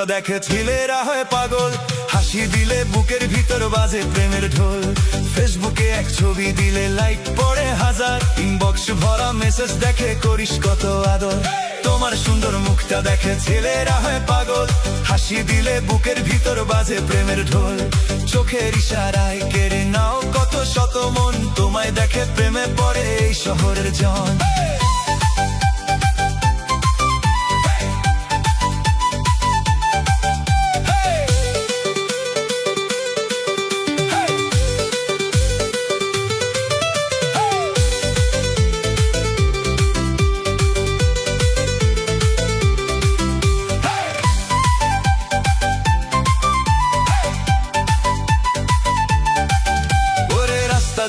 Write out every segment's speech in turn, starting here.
মুখটা দেখে ছেলেরা হয় পাগল, হাসি দিলে বুকের ভিতর বাজে প্রেমের ঢোল। ফেসবুকে এক ছবি দিলে লাইক পড়ে হাজার, ইনবক্স ভরা মেসেজ দেখে করিস কত আদর। তোমার সুন্দর মুখটা দেখে ছেলেরা হয় পাগল, হাসি দিলে বুকের ভিতর বাজে প্রেমের ঢোল। চোখের ইশারায় কেড়ে নাও কত শত মন, তোমায় দেখে প্রেমে পড়ে এই শহরের জন।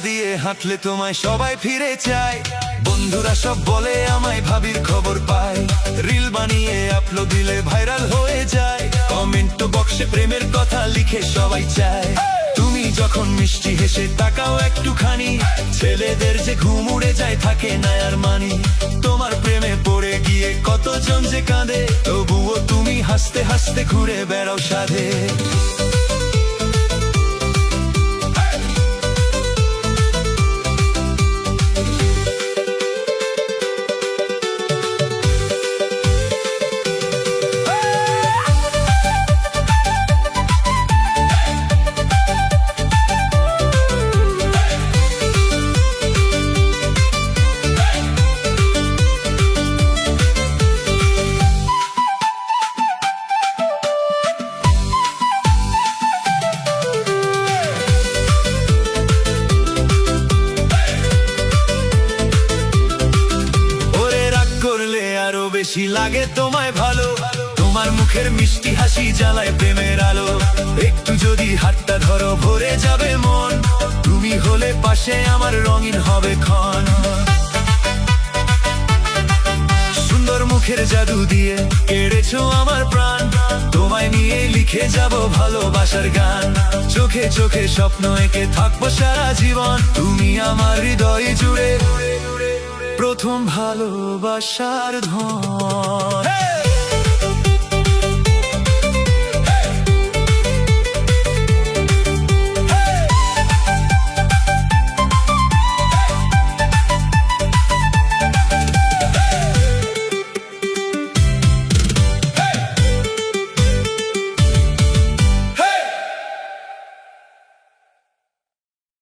দিয়ে হাঁটলে তোমায় সবাই ফিরে চায়, বন্ধুরা সব বলে আমায় ভাবির খবর পায়। রিল বানিয়ে আপলোড দিলে ভাইরাল হয়ে যায়, কমেন্ট বক্সে প্রেমের কথা লিখে সবাই চায়। তুমি যখন মিষ্টি হেসে তাকাও একটুখানি, ছেলেদের যে ঘুম উড়ে যায় থাকে না আর মানি। তোমার প্রেমে পড়ে গিয়ে কতজন যে কাঁদে, তবুও তুমি হাসতে হাসতে ঘুরে বেড়াও সাধে। বেশি লাগে তোমায় ভালো, তোমার মুখের মিষ্টি হাসি জ্বালায় প্রেমের আলো। একটু যদি হাতটা ধরো ভরে যাবে মন, তুমি হলে পাশে আমার রঙিন হবে ক্ষণ। সুন্দর মুখের জাদু দিয়ে কেড়েছো আমার প্রাণ, তোমায় নিয়ে লিখে যাব ভালোবাসার গান। চোখে চোখে স্বপ্ন এঁকে থাকবো সারা জীবন, তুমি আমার হৃদয় জুড়ে প্রথম ভালোবাসার ধন।